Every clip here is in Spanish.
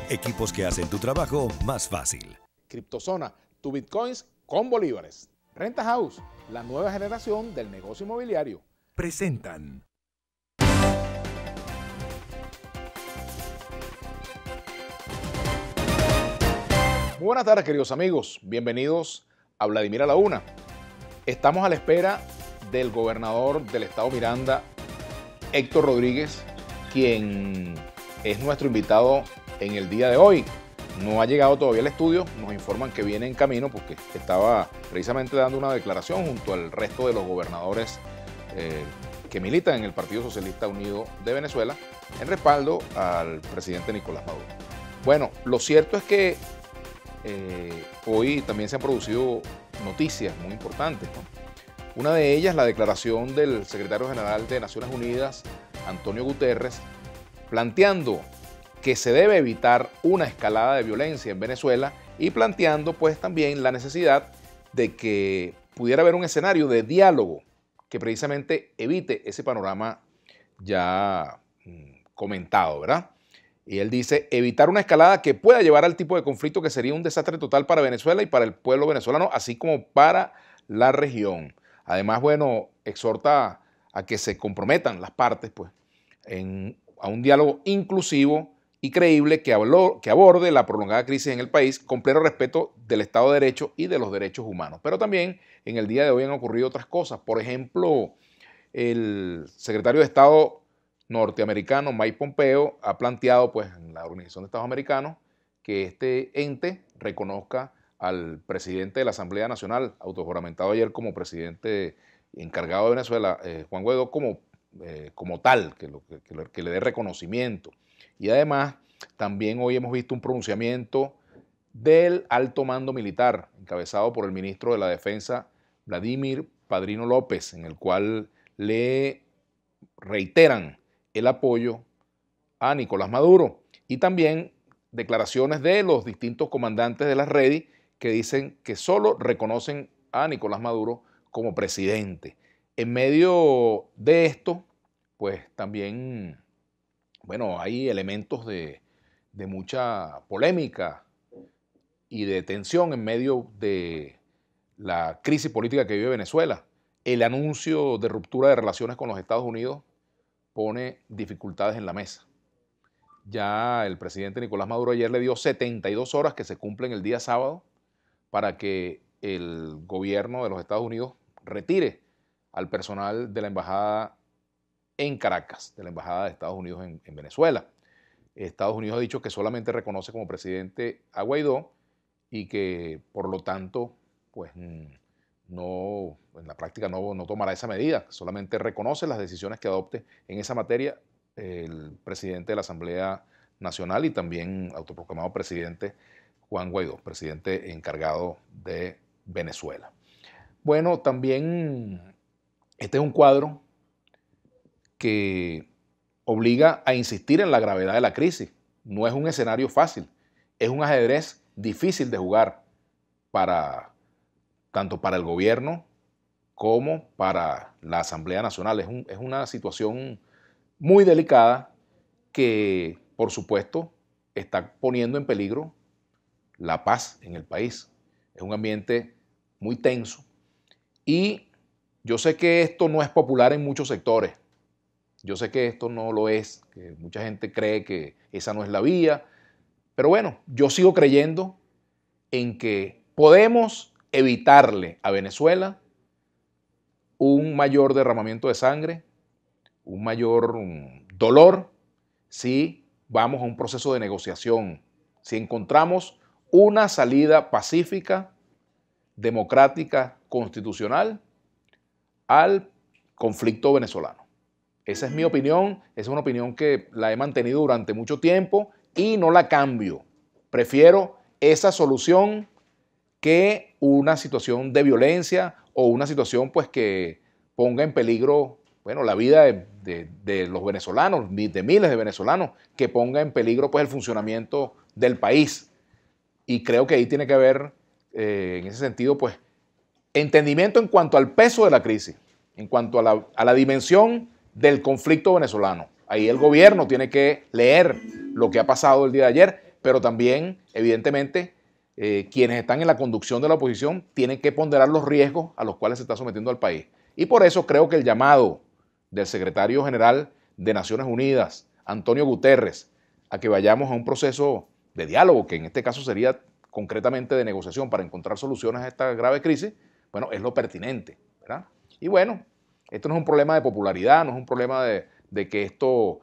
Equipos que hacen tu trabajo más fácil. Criptozona, tu bitcoins con bolívares. Renta House, la nueva generación del negocio inmobiliario. Presentan. Muy buenas tardes, queridos amigos. Bienvenidos a Vladimir a la Una. Estamos a la espera del gobernador del estado Miranda, Héctor Rodríguez, quien es nuestro invitado en el día de hoy. No ha llegado todavía al estudio, nos informan que viene en camino porque estaba precisamente dando una declaración junto al resto de los gobernadores que militan en el Partido Socialista Unido de Venezuela en respaldo al presidente Nicolás Maduro. Bueno, lo cierto es que hoy también se han producido noticias muy importantes, ¿no? Una de ellas, la declaración del secretario general de Naciones Unidas, Antonio Guterres, planteando que se debe evitar una escalada de violencia en Venezuela y planteando pues también la necesidad de que pudiera haber un escenario de diálogo que precisamente evite ese panorama ya comentado, ¿verdad? Y él dice, evitar una escalada que pueda llevar al tipo de conflicto que sería un desastre total para Venezuela y para el pueblo venezolano, así como para la región. Además, bueno, exhorta a que se comprometan las partes pues, a un diálogo inclusivo y creíble que aborde la prolongada crisis en el país con pleno respeto del Estado de Derecho y de los derechos humanos. Pero también en el día de hoy han ocurrido otras cosas. Por ejemplo, el secretario de Estado norteamericano Mike Pompeo ha planteado pues, en la Organización de Estados Americanos que este ente reconozca al presidente de la Asamblea Nacional, autojuramentado ayer como presidente encargado de Venezuela, Juan Guaidó, como tal, que le dé reconocimiento. Y además, también hoy hemos visto un pronunciamiento del alto mando militar, encabezado por el ministro de la Defensa, Vladimir Padrino López, en el cual le reiteran el apoyo a Nicolás Maduro. Y también declaraciones de los distintos comandantes de las redes que dicen que solo reconocen a Nicolás Maduro como presidente. En medio de esto, pues también, bueno, hay elementos de mucha polémica y de tensión en medio de la crisis política que vive Venezuela. El anuncio de ruptura de relaciones con los Estados Unidos pone dificultades en la mesa. Ya el presidente Nicolás Maduro ayer le dio 72 horas que se cumplen el día sábado para que el gobierno de los Estados Unidos retire al personal de la embajada en Caracas, de la embajada de Estados Unidos en Venezuela. Estados Unidos ha dicho que solamente reconoce como presidente a Guaidó y que por lo tanto pues no, en la práctica no tomará esa medida, solamente reconoce las decisiones que adopte en esa materia el presidente de la Asamblea Nacional y también autoproclamado presidente Juan Guaidó, presidente encargado de Venezuela. Bueno, también este es un cuadro que obliga a insistir en la gravedad de la crisis. No es un escenario fácil, es un ajedrez difícil de jugar tanto para el gobierno como para la Asamblea Nacional. Es una situación muy delicada que, por supuesto, está poniendo en peligro la paz en el país. Es un ambiente muy tenso y yo sé que esto no es popular en muchos sectores. Yo sé que esto no lo es, que mucha gente cree que esa no es la vía, pero bueno, yo sigo creyendo en que podemos evitarle a Venezuela un mayor derramamiento de sangre, un mayor dolor, si vamos a un proceso de negociación, si encontramos una salida pacífica, democrática, constitucional al conflicto venezolano. Esa es mi opinión, esa es una opinión que la he mantenido durante mucho tiempo y no la cambio. Prefiero esa solución que una situación de violencia o una situación pues, que ponga en peligro bueno, la vida de los venezolanos, de miles de venezolanos, que ponga en peligro pues, el funcionamiento del país. Y creo que ahí tiene que haber, en ese sentido, pues, entendimiento en cuanto al peso de la crisis, en cuanto a la dimensión del conflicto venezolano. Ahí el gobierno tiene que leer lo que ha pasado el día de ayer, pero también, evidentemente, quienes están en la conducción de la oposición tienen que ponderar los riesgos a los cuales se está sometiendo al país. Y por eso creo que el llamado del secretario general de Naciones Unidas, Antonio Guterres, a que vayamos a un proceso de diálogo, que en este caso sería concretamente de negociación para encontrar soluciones a esta grave crisis, bueno, es lo pertinente, ¿verdad? Y bueno, esto no es un problema de popularidad, no es un problema de que esto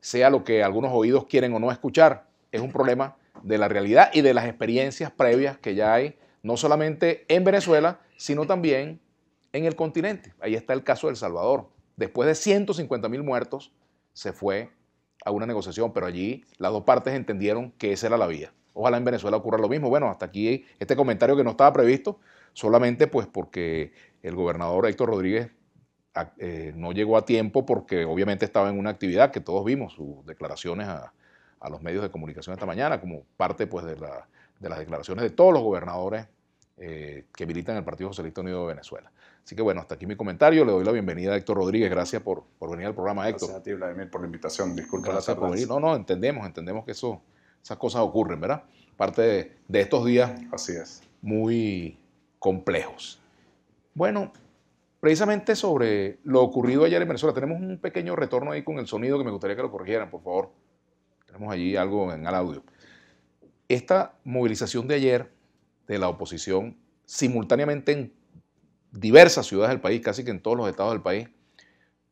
sea lo que algunos oídos quieren o no escuchar, es un problema de la realidad y de las experiencias previas que ya hay, no solamente en Venezuela, sino también en el continente. Ahí está el caso de El Salvador. Después de 150.000 muertos, se fue a una negociación, pero allí las dos partes entendieron que esa era la vía. Ojalá en Venezuela ocurra lo mismo. Bueno, hasta aquí este comentario que no estaba previsto, solamente pues porque el gobernador Héctor Rodríguez no llegó a tiempo porque obviamente estaba en una actividad que todos vimos, sus declaraciones a los medios de comunicación esta mañana, como parte pues de las declaraciones de todos los gobernadores que militan en el Partido Socialista Unido de Venezuela. Así que bueno, hasta aquí mi comentario. Le doy la bienvenida a Héctor Rodríguez. Gracias por venir al programa, Héctor. Gracias a ti, Vladimir, por la invitación. Disculpa Gracias la por venir. tardanza. No, entendemos que esas cosas ocurren, ¿verdad? Parte de estos días Así es. muy complejos. Bueno, precisamente sobre lo ocurrido ayer en Venezuela, tenemos un pequeño retorno ahí con el sonido que me gustaría que lo corrigieran, por favor. Tenemos allí algo en el audio. Esta movilización de ayer de la oposición, simultáneamente en diversas ciudades del país, casi que en todos los estados del país,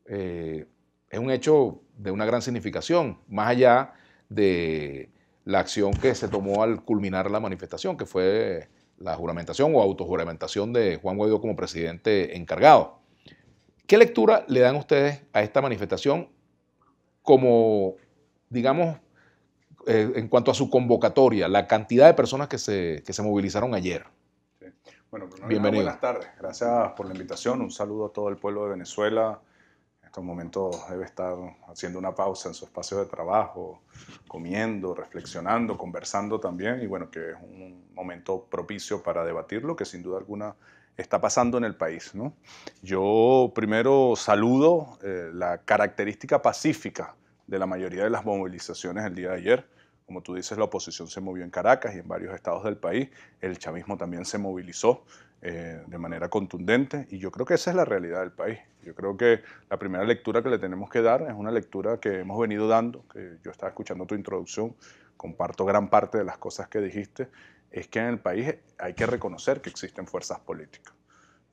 es un hecho de una gran significación, más allá de la acción que se tomó al culminar la manifestación, que fue la juramentación o autojuramentación de Juan Guaidó como presidente encargado. ¿Qué lectura le dan ustedes a esta manifestación como, digamos, en cuanto a su convocatoria, la cantidad de personas que se movilizaron ayer? Sí. Bueno, Bienvenido. Buenas tardes. Gracias por la invitación. Un saludo a todo el pueblo de Venezuela. En estos momentos debe estar haciendo una pausa en su espacio de trabajo, comiendo, reflexionando, conversando también. Y bueno, que es un momento propicio para debatir lo que sin duda alguna está pasando en el país, ¿no? Yo primero saludo la característica pacífica de la mayoría de las movilizaciones el día de ayer. Como tú dices, la oposición se movió en Caracas y en varios estados del país. El chavismo también se movilizó de manera contundente y yo creo que esa es la realidad del país. Yo creo que la primera lectura que le tenemos que dar es una lectura que hemos venido dando, que yo estaba escuchando tu introducción, comparto gran parte de las cosas que dijiste, es que en el país hay que reconocer que existen fuerzas políticas.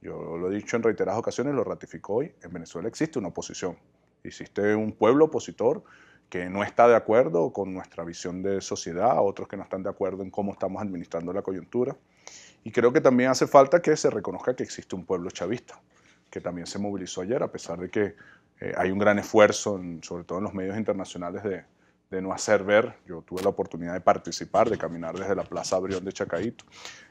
Yo lo he dicho en reiteradas ocasiones, lo ratifico hoy, en Venezuela existe una oposición, existe un pueblo opositor que no está de acuerdo con nuestra visión de sociedad, otros que no están de acuerdo en cómo estamos administrando la coyuntura. Y creo que también hace falta que se reconozca que existe un pueblo chavista, que también se movilizó ayer, a pesar de que hay un gran esfuerzo, sobre todo en los medios internacionales, de no hacer ver. Yo tuve la oportunidad de participar, de caminar desde la Plaza Brión de Chacaíto.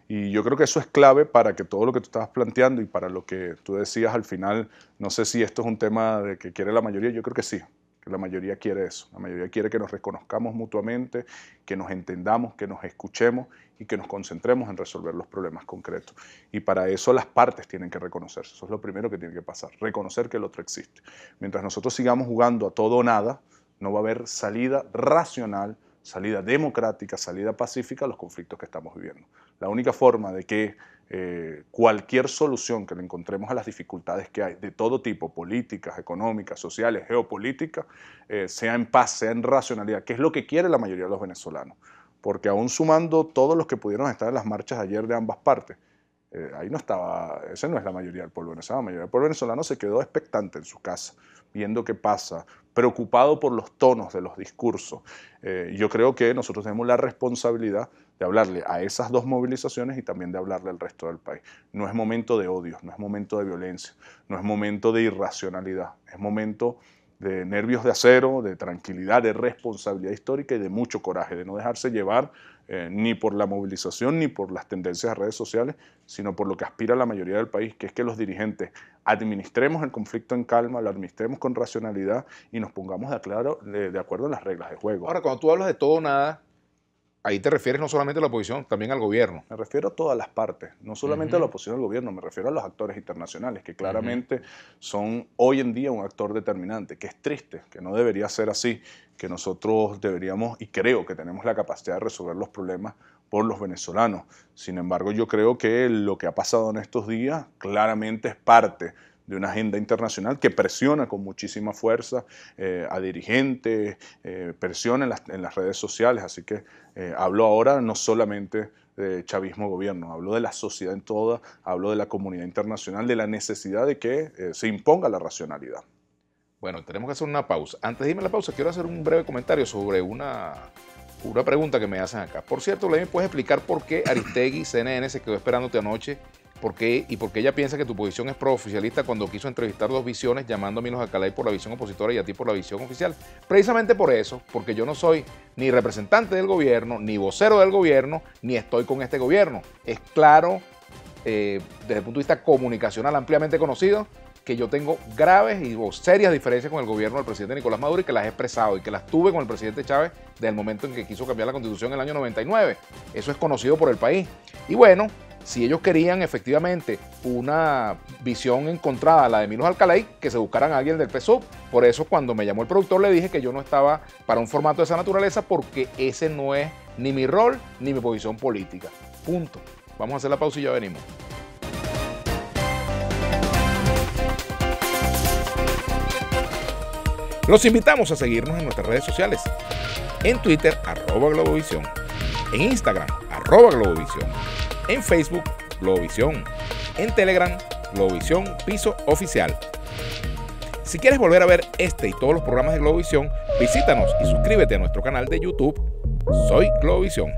Y yo creo que eso es clave para que todo lo que tú estabas planteando y para lo que tú decías al final, no sé si esto es un tema de que quiere la mayoría, yo creo que sí. Que la mayoría quiere eso, la mayoría quiere que nos reconozcamos mutuamente, que nos entendamos, que nos escuchemos y que nos concentremos en resolver los problemas concretos. Y para eso las partes tienen que reconocerse, eso es lo primero que tiene que pasar, reconocer que el otro existe. Mientras nosotros sigamos jugando a todo o nada, no va a haber salida racional, salida democrática, salida pacífica a los conflictos que estamos viviendo. La única forma de que cualquier solución que le encontremos a las dificultades que hay de todo tipo, políticas, económicas, sociales, geopolíticas, sea en paz, sea en racionalidad, que es lo que quiere la mayoría de los venezolanos. Porque aún sumando todos los que pudieron estar en las marchas ayer de ambas partes, ahí no estaba, esa no es la mayoría del pueblo venezolano. La mayoría del pueblo venezolano se quedó expectante en su casa, viendo qué pasa, preocupado por los tonos de los discursos. Yo creo que nosotros tenemos la responsabilidad de hablarle a esas dos movilizaciones y también de hablarle al resto del país. No es momento de odio, no es momento de violencia, no es momento de irracionalidad, es momento de nervios de acero, de tranquilidad, de responsabilidad histórica y de mucho coraje, de no dejarse llevar ni por la movilización ni por las tendencias de redes sociales, sino por lo que aspira la mayoría del país, que es que los dirigentes administremos el conflicto en calma, lo administremos con racionalidad y nos pongamos de acuerdo en las reglas de juego. Ahora, cuando tú hablas de todo o nada, ahí te refieres no solamente a la oposición, también al gobierno. Me refiero a todas las partes, no solamente a la oposición al gobierno, me refiero a los actores internacionales, que claramente son hoy en día un actor determinante, que es triste, que no debería ser así, que nosotros deberíamos, y creo que tenemos la capacidad de resolver los problemas por los venezolanos. Sin embargo, yo creo que lo que ha pasado en estos días claramente es parte de una agenda internacional que presiona con muchísima fuerza a dirigentes, presiona en las redes sociales, así que hablo ahora no solamente de chavismo-gobierno, hablo de la sociedad en toda, hablo de la comunidad internacional, de la necesidad de que se imponga la racionalidad. Bueno, tenemos que hacer una pausa. Antes de irme a la pausa, quiero hacer un breve comentario sobre una pregunta que me hacen acá. Por cierto, ¿me puedes explicar por qué Aristegui, CNN, se quedó esperándote anoche? ¿Por qué ella piensa que tu posición es pro-oficialista cuando quiso entrevistar dos visiones, llamando a Milos Alcalay por la visión opositora y a ti por la visión oficial? Precisamente por eso, porque yo no soy ni representante del gobierno, ni vocero del gobierno, ni estoy con este gobierno. Es claro, desde el punto de vista comunicacional ampliamente conocido, que yo tengo graves y serias diferencias con el gobierno del presidente Nicolás Maduro y que las he expresado y que las tuve con el presidente Chávez desde el momento en que quiso cambiar la Constitución en el año 99. Eso es conocido por el país. Y bueno, si ellos querían efectivamente una visión encontrada a la de Milos Alcalay, que se buscaran a alguien del PSUV. Por eso cuando me llamó el productor le dije que yo no estaba para un formato de esa naturaleza porque ese no es ni mi rol ni mi posición política. Punto. Vamos a hacer la pausa y ya venimos. Los invitamos a seguirnos en nuestras redes sociales. En Twitter, @Globovisión. En Instagram, @Globovisión. En Facebook, Globovisión. En Telegram, Globovisión Piso Oficial. Si quieres volver a ver este y todos los programas de Globovisión, visítanos y suscríbete a nuestro canal de YouTube. Soy Globovisión.